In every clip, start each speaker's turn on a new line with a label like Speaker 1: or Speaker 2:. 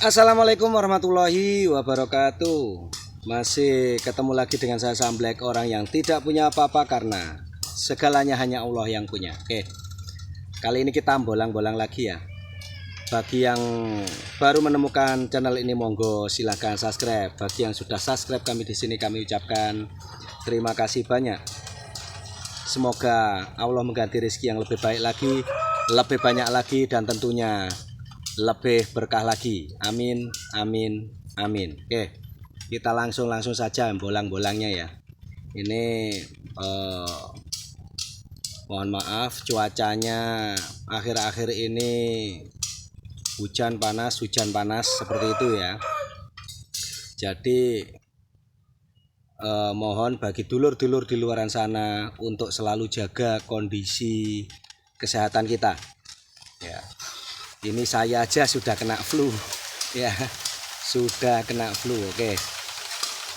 Speaker 1: Assalamualaikum warahmatullahi wabarakatuh. Masih ketemu lagi dengan saya Samblek, orang yang tidak punya apa-apa karena segalanya hanya Allah yang punya. Oke, kali ini kita bolang-bolang lagi ya. Bagi yang baru menemukan channel ini, monggo silahkan subscribe. Bagi yang sudah subscribe kami di sini, kami ucapkan terima kasih banyak. Semoga Allah mengganti rezeki yang lebih baik lagi, lebih banyak lagi, dan tentunya lebih berkah lagi. Amin, amin, amin. Oke, kita langsung saja bolang-bolangnya ya. Ini mohon maaf cuacanya akhir-akhir ini hujan panas seperti itu ya. Jadi mohon bagi dulur-dulur di luaran sana untuk selalu jaga kondisi kesehatan kita ya. Ini saya aja sudah kena flu ya, sudah kena flu. Oke,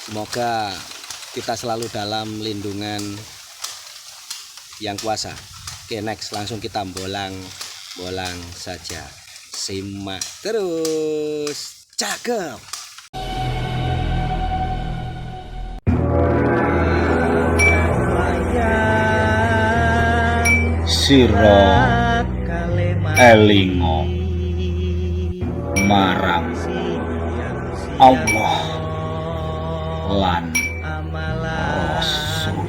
Speaker 1: semoga kita selalu dalam lindungan yang kuasa. Oke, next langsung kita bolang saja. Simak terus. Cakep.
Speaker 2: Siro elingo marang Allah lan Rasul.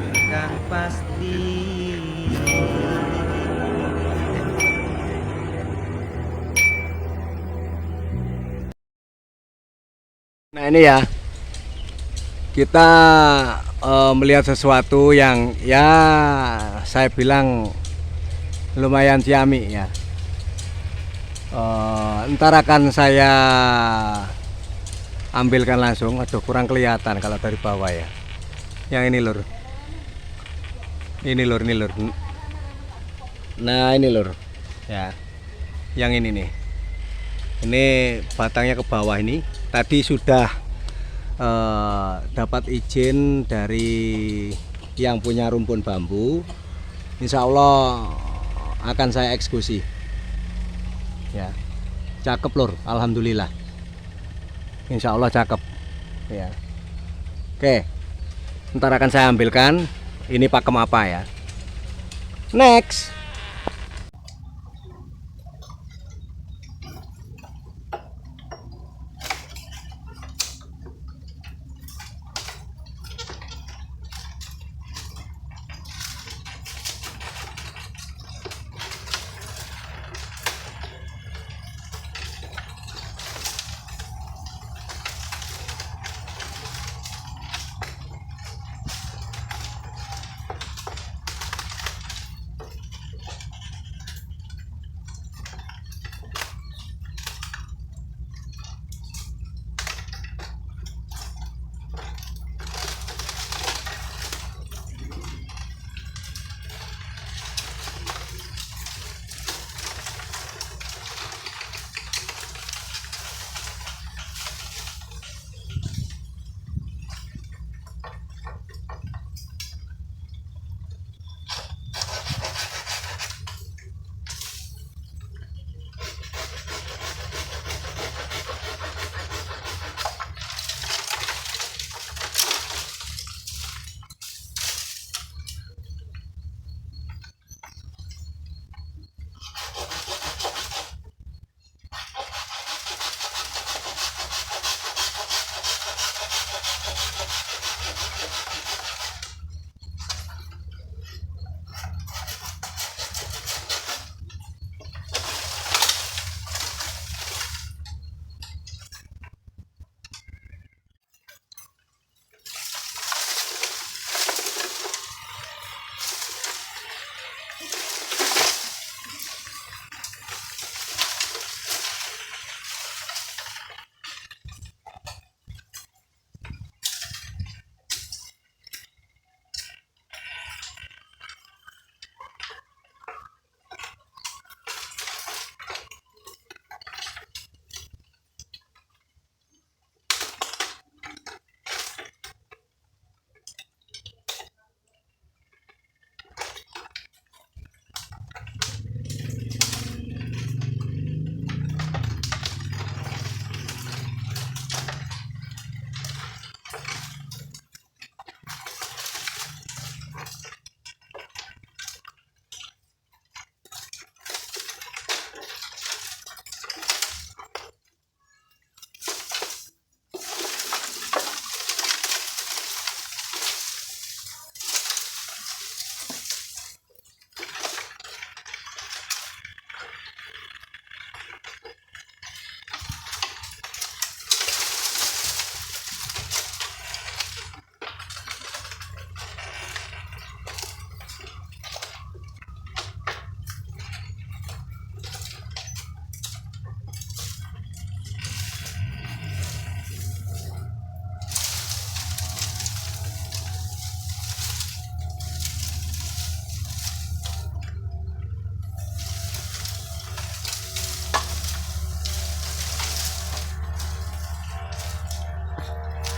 Speaker 1: Nah ini ya, kita melihat sesuatu yang ya saya bilang lumayan ciamik ya. Ntar akan saya ambilkan langsung. Aduh, kurang kelihatan kalau dari bawah ya. Yang ini lur, ini lur. Nah ini lur ya, yang ini nih. Ini batangnya ke bawah ini. Tadi sudah dapat izin dari yang punya rumpun bambu. Insya Allah akan saya eksekusi ya. Cakep lur, alhamdulillah. Insya Allah cakep ya. Oke, ntar akan saya ambilkan. Ini pakem apa ya. Next.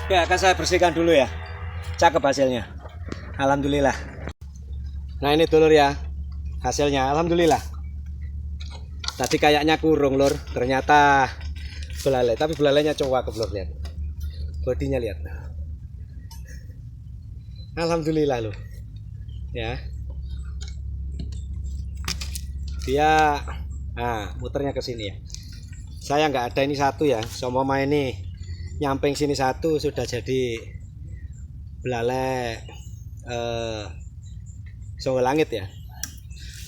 Speaker 1: Ya, akan saya bersihkan dulu ya. Cakep hasilnya. Alhamdulillah. Nah, ini dulur ya. Hasilnya alhamdulillah. Tadi kayaknya kurung, Lur. Ternyata belalai, tapi belalainya cowok, Lur, lihat. Bodinya lihat. Alhamdulillah loh. Ya. Dia muternya ke sini ya. Saya nggak ada ini satu ya. Somoma ini nyamping sini satu sudah jadi belalai Songgolangit ya.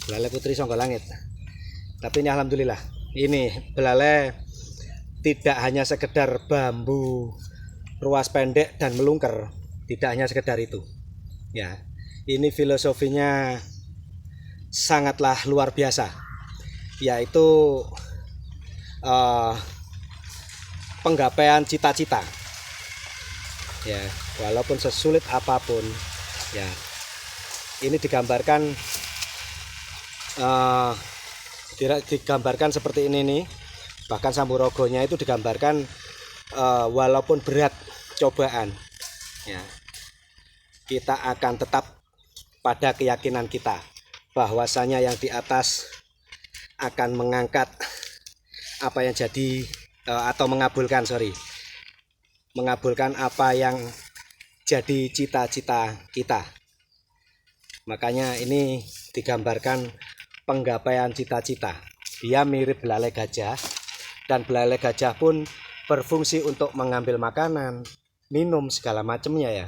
Speaker 1: Belalai putri Songgolangit. Tapi ini alhamdulillah. Ini belalai tidak hanya sekedar bambu ruas pendek dan melungker, tidak hanya sekedar itu. Ya. Ini filosofinya sangatlah luar biasa. Yaitu penggapaian cita-cita. Ya, walaupun sesulit apapun, ya. Ini digambarkan seperti ini nih. Bahkan Samburogonya itu digambarkan walaupun berat cobaan, ya, kita akan tetap pada keyakinan kita bahwasanya yang di atas akan mengangkat apa yang jadi atau mengabulkan apa yang jadi cita-cita kita. Makanya ini digambarkan penggapaian cita-cita. Dia mirip belalai gajah, dan belalai gajah pun berfungsi untuk mengambil makanan, minum segala macamnya ya.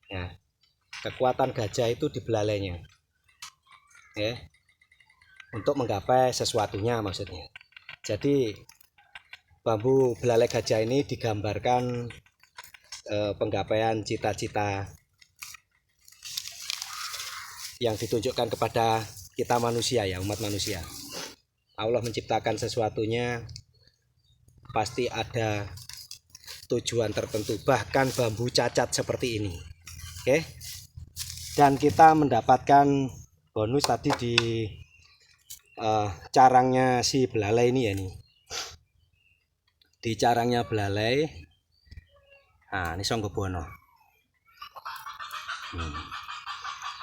Speaker 1: Ya. Kekuatan gajah itu di belalainya. Ya. Untuk menggapai sesuatunya maksudnya. Jadi bambu belalai gajah ini digambarkan penggapaian cita-cita yang ditunjukkan kepada kita manusia ya, umat manusia. Allah menciptakan sesuatunya pasti ada tujuan tertentu, bahkan bambu cacat seperti ini. Oke. Dan kita mendapatkan bonus tadi di carangnya si belalai ini ya nih. Di carangnya belalai. Nah, ini Songgobono.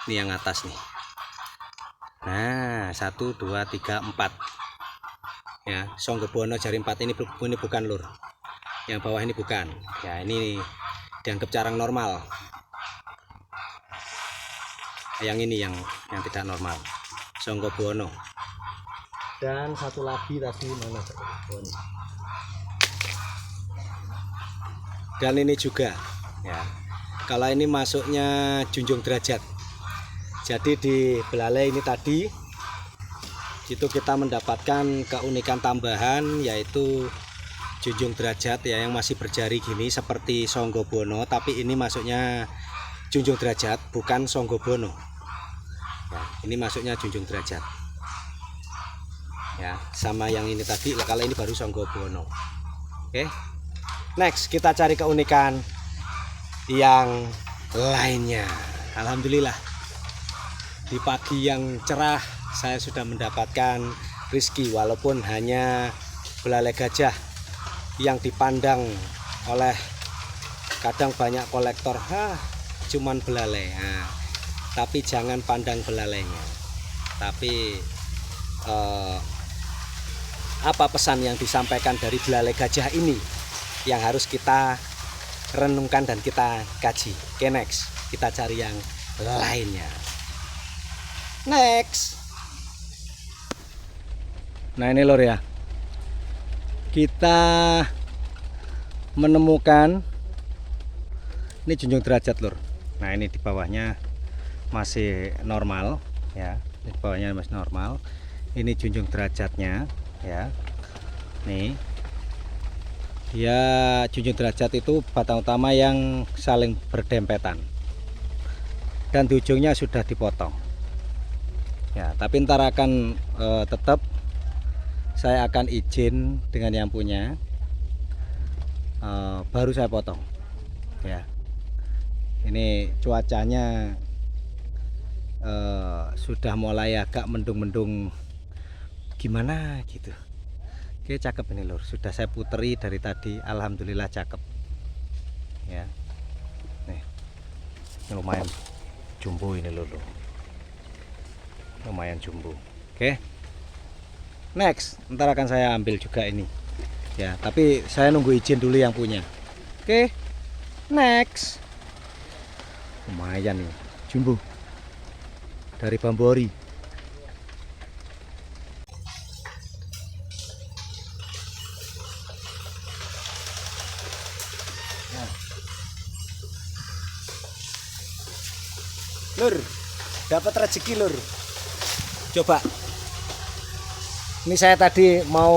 Speaker 1: Ini yang atas nih. Nah, 1, 2, 3, 4. Ya, Songgobono jari 4 ini bukan, Lur. Yang bawah ini bukan. Ya, ini dianggap carang normal. Yang ini yang tidak normal. Songgobono. Dan satu lagi tadi mana Songgobono. Dan ini juga ya. Kalau ini masuknya Junjung Derajat. Jadi di belalai ini tadi itu kita mendapatkan keunikan tambahan, yaitu Junjung Derajat ya, yang masih berjari gini seperti Songgobono, tapi ini masuknya Junjung Derajat, bukan Songgobono. Ya, ini masuknya Junjung Derajat. Ya, sama yang ini tadi, kalau ini baru Songgobono. Oke. Next, kita cari keunikan yang lainnya. Alhamdulillah. Di pagi yang cerah saya sudah mendapatkan rezeki, walaupun hanya belalai gajah yang dipandang oleh kadang banyak kolektor, cuman belalai. Tapi jangan pandang belalainya. Tapi apa pesan yang disampaikan dari belalai gajah ini yang harus kita renungkan dan kita kaji. Oke, next kita cari yang lainnya. Next. Nah, ini Lur ya. Kita menemukan ini Junjung Derajat, Lur. Nah, ini di bawahnya masih normal ya. Di bawahnya masih normal. Ini Junjung Derajatnya ya. Nih. Ya, Junjung Derajat itu batang utama yang saling berdempetan. Dan di ujungnya sudah dipotong. Ya, tapi ntar akan tetap saya akan izin dengan yang punya, baru saya potong. Ya, ini cuacanya sudah mulai agak mendung-mendung, gimana gitu. Oke, cakep ini Lur. Sudah saya puteri dari tadi, alhamdulillah cakep. ya. Nih, ini lumayan jumbo ini lur. Lumayan jumbo. Oke. Next, ntar akan saya ambil juga ini. Ya, tapi saya nunggu izin dulu yang punya. Oke. Next. Lumayan nih, jumbo. Dari Bambori. Lur, dapat rezeki lur. Coba. Ini saya tadi mau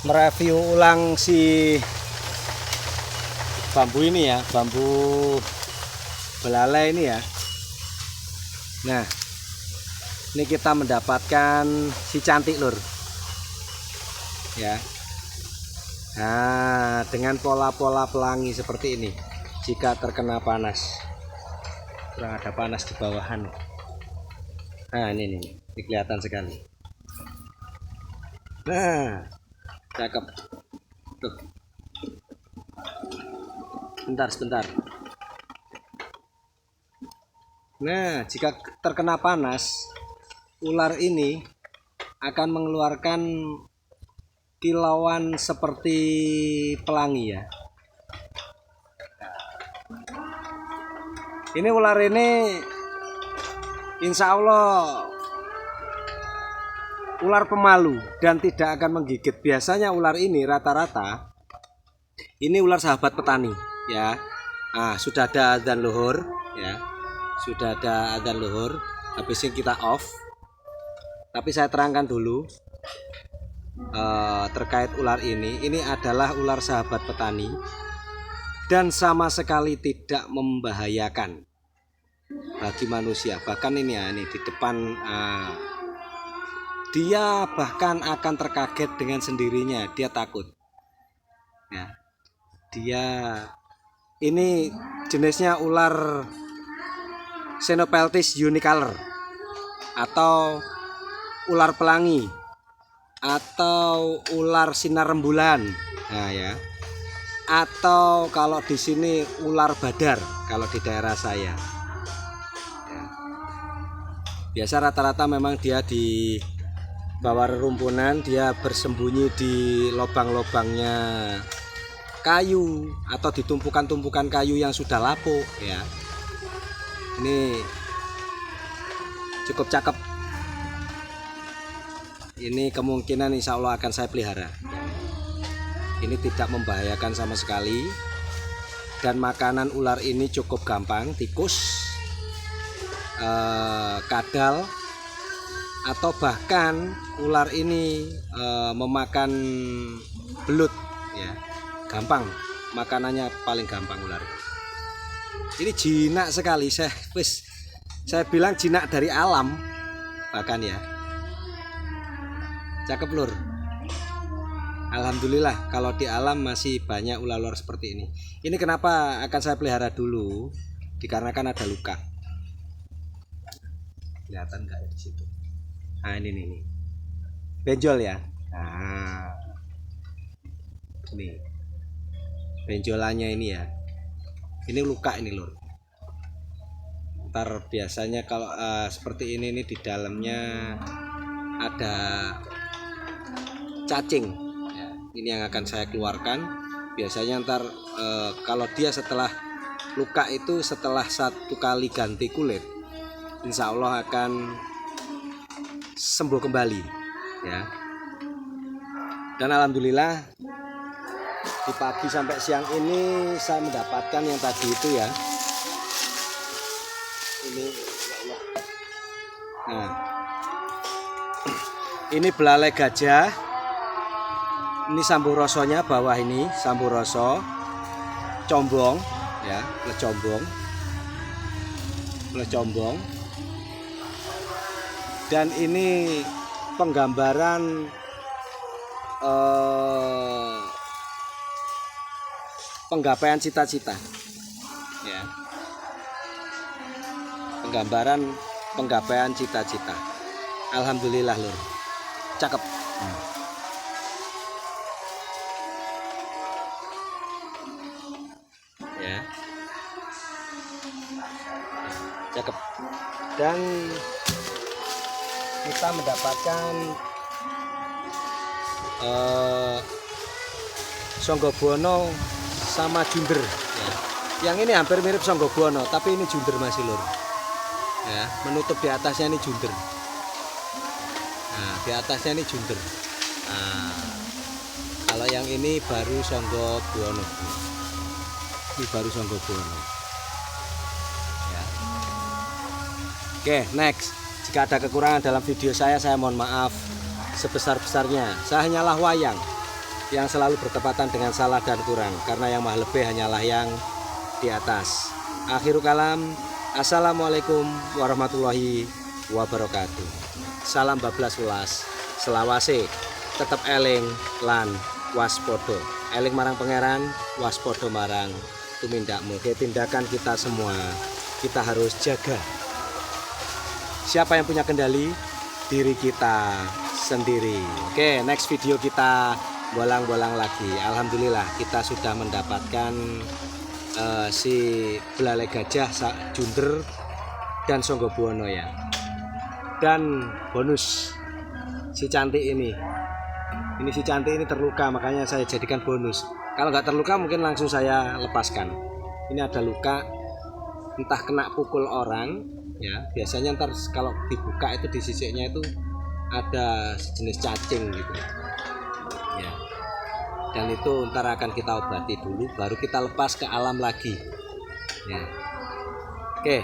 Speaker 1: mereview ulang si bambu ini ya, bambu belalai ini ya. Nah, ini kita mendapatkan si cantik lur. Ya. Nah, dengan pola-pola pelangi seperti ini. Jika terkena panas. Kurang ada panas di bawahan. Nah ini kelihatan sekali. Nah, cakep. Tuh. Sebentar. Nah, jika terkena panas, ular ini akan mengeluarkan kilauan seperti pelangi ya. Ini ular ini insya Allah ular pemalu dan tidak akan menggigit. Biasanya ular ini rata-rata ini ular sahabat petani ya. Ah, sudah ada adzan luhur ya. Sudah ada adzan luhur. Habis ini kita off. Tapi saya terangkan dulu terkait ular ini. Ini adalah ular sahabat petani dan sama sekali tidak membahayakan bagi manusia. Bahkan ini ya, ini di depan dia bahkan akan terkaget dengan sendirinya. Dia takut ya. Dia ini jenisnya ular Xenopeltis unicolor atau ular pelangi atau ular sinar rembulan. Nah ya. Atau kalau di sini ular badar kalau di daerah saya. Ya. Biasa rata-rata memang dia di bawah rerumpunan, dia bersembunyi di lubang-lubangnya kayu atau di tumpukan-tumpukan kayu yang sudah lapuk ya. Ini cukup cakep. Ini kemungkinan insya Allah akan saya pelihara. Ini tidak membahayakan sama sekali. Dan makanan ular ini cukup gampang. Tikus, kadal, atau bahkan ular ini memakan belut ya. Gampang. Makanannya paling gampang ular. Ini jinak sekali. Saya bilang jinak dari alam. Bahkan ya. Cakep lur. Alhamdulillah kalau di alam masih banyak ular-ular seperti ini. Ini kenapa akan saya pelihara dulu? Dikarenakan ada luka. Kelihatan nggak di situ? Nah ini. Benjol ya. Nah, ini benjolannya ini ya. Ini luka ini lur. Ntar biasanya kalau seperti ini di dalamnya ada cacing. Ini yang akan saya keluarkan. Biasanya ntar kalau dia setelah luka itu setelah 1 kali ganti kulit, insya Allah akan sembuh kembali ya. Dan alhamdulillah di pagi sampai siang ini saya mendapatkan yang tadi itu ya. Ini ya Allah. Nah, ini belalai gajah. Ini samburosonya bawah ini samburoso combong ya, lecombong. Dan ini penggambaran penggapaian cita-cita ya. Penggapaian cita-cita. Alhamdulillah lur. Cakep. cakep. Dan kita mendapatkan Songgobuwono sama Junder ya. Yang ini hampir mirip Songgobuwono, tapi ini Junder masih lur ya, menutup di atasnya ini Junder. Nah, di atasnya ini Junder. Nah, kalau yang ini baru Songgobuwono. Ini baru Songgobuwono ya. Oke, next. Jika ada kekurangan dalam video saya mohon maaf sebesar-besarnya. Saya hanyalah wayang yang selalu bertepatan dengan salah dan kurang, karena yang maha lebih hanyalah yang di atas. Akhirul kalam, assalamualaikum warahmatullahi wabarakatuh. Salam bablas welas, selawase, tetep eling lan waspodo. Eling marang pangeran, waspodo marang tumindakmu. Oke, tindakan kita semua kita harus jaga. Siapa yang punya kendali? Diri kita sendiri. Oke, next video kita bolang-bolang lagi. Alhamdulillah kita sudah mendapatkan si belalai gajah, Junder dan Songgobuwono ya. Dan bonus si cantik ini. Ini si cantik ini terluka, makanya saya jadikan bonus. Kalau nggak terluka mungkin langsung saya lepaskan. Ini ada luka, entah kena pukul orang ya. Biasanya ntar kalau dibuka itu di sisiknya itu ada sejenis cacing gitu ya. Dan itu ntar akan kita obati dulu, baru kita lepas ke alam lagi ya. Oke,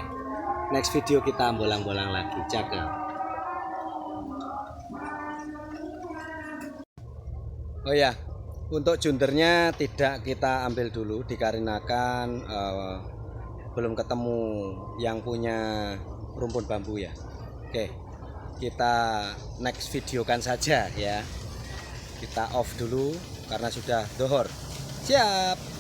Speaker 1: next video kita bolang-bolang lagi. Jaga. Oh ya, untuk jundernya tidak kita ambil dulu dikarenakan belum ketemu yang punya rumpun bambu ya. Oke, kita next videokan saja ya. Kita off dulu karena sudah dohor. Siap.